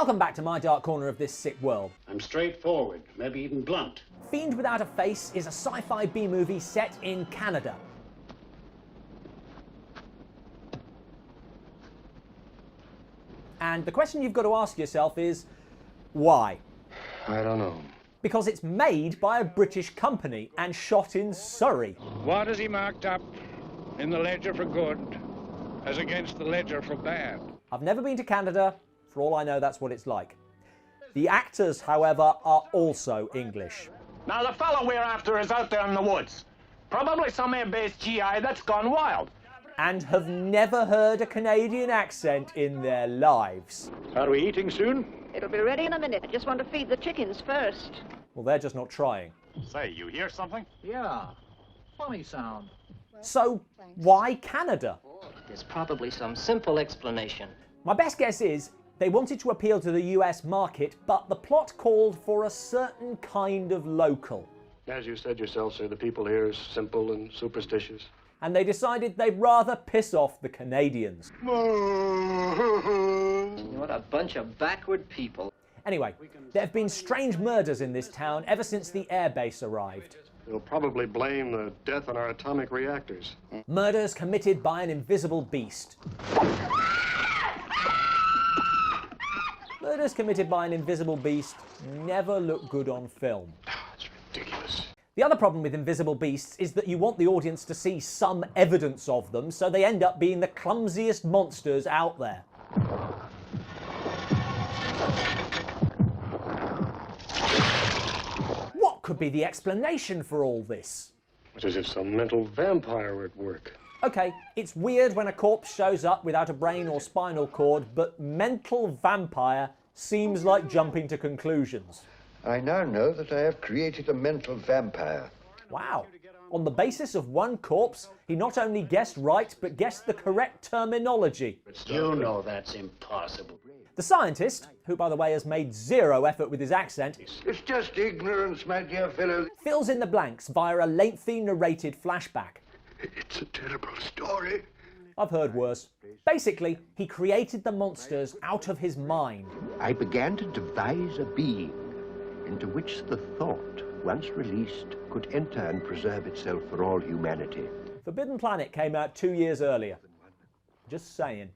Welcome back to my dark corner of this sick world. I'm straightforward, maybe even blunt. Fiend Without a Face is a sci-fi B-movie set in Canada. And the question you've got to ask yourself is, why? I don't know. Because it's made by a British company and shot in Surrey. What is he marked up in the ledger for good as against the ledger for bad? I've never been to Canada. For all I know, that's what it's like. The actors, however, are also English. Now, the fellow we're after is out there in the woods. Probably some air-based GI that's gone wild. And have never heard a Canadian accent in their lives. Are we eating soon? It'll be ready in a minute. I just want to feed the chickens first. Well, they're just not trying. Say, you hear something? Yeah, funny sound. So, why Canada? There's probably some simple explanation. My best guess is they wanted to appeal to the US market, but the plot called for a certain kind of local. As you said yourself, sir, the people here are simple and superstitious. And they decided they'd rather piss off the Canadians. What a bunch of backward people. Anyway, there have been strange murders in this town ever since the airbase arrived. They'll probably blame the death on our atomic reactors. Murders committed by an invisible beast. Murders committed by an invisible beast never look good on film. That's ridiculous. The other problem with invisible beasts is that you want the audience to see some evidence of them, so they end up being the clumsiest monsters out there. What could be the explanation for all this? It's as if some mental vampire were at work. Okay, it's weird when a corpse shows up without a brain or spinal cord, but mental vampire seems like jumping to conclusions. I now know that I have created a mental vampire. Wow. On the basis of one corpse, he not only guessed right, but guessed the correct terminology. You know that's impossible. The scientist, who by the way has made zero effort with his accent, It's just ignorance, my dear fellow. fills in the blanks via a lengthy narrated flashback. It's a terrible story. I've heard worse. Basically, he created the monsters out of his mind. I began to devise a being into which the thought, once released, could enter and preserve itself for all humanity. Forbidden Planet came out 2 years earlier. Just saying.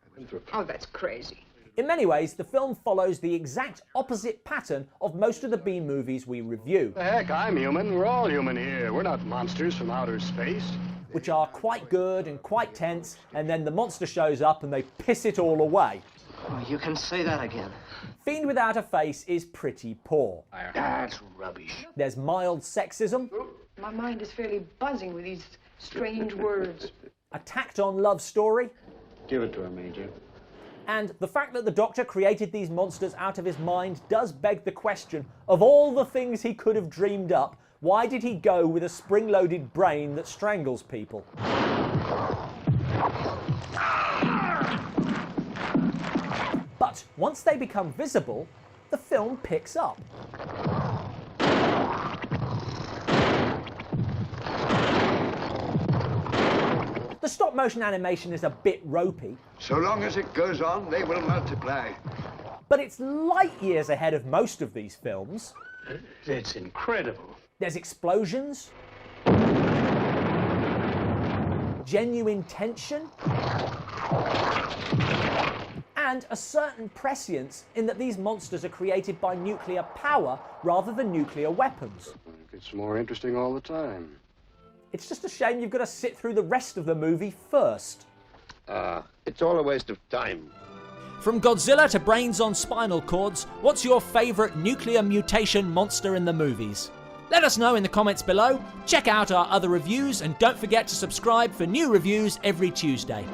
Oh, that's crazy. In many ways, the film follows the exact opposite pattern of most of the B-movies we review, Heck, I'm human. We're all human here. We're not monsters from outer space. which are quite good and quite tense, and then the monster shows up and they piss it all away. Oh, you can say that again. Fiend Without a Face is pretty poor. That's rubbish. There's mild sexism, My mind is fairly buzzing with these strange words. a tacked-on love story, Give it to her, Major. and the fact that the Doctor created these monsters out of his mind does beg the question, of all the things he could have dreamed up, why did he go with a spring-loaded brain that strangles people? But once they become visible, the film picks up. The stop-motion animation is a bit ropey, So long as it goes on, they will multiply. but it's light years ahead of most of these films. It's incredible. There's explosions, genuine tension, and a certain prescience in that these monsters are created by nuclear power rather than nuclear weapons. It's more interesting all the time. It's just a shame you've got to sit through the rest of the movie first. It's all a waste of time. From Godzilla to brains on spinal cords, what's your favourite nuclear mutation monster in the movies? Let us know in the comments below, check out our other reviews, and don't forget to subscribe for new reviews every Tuesday.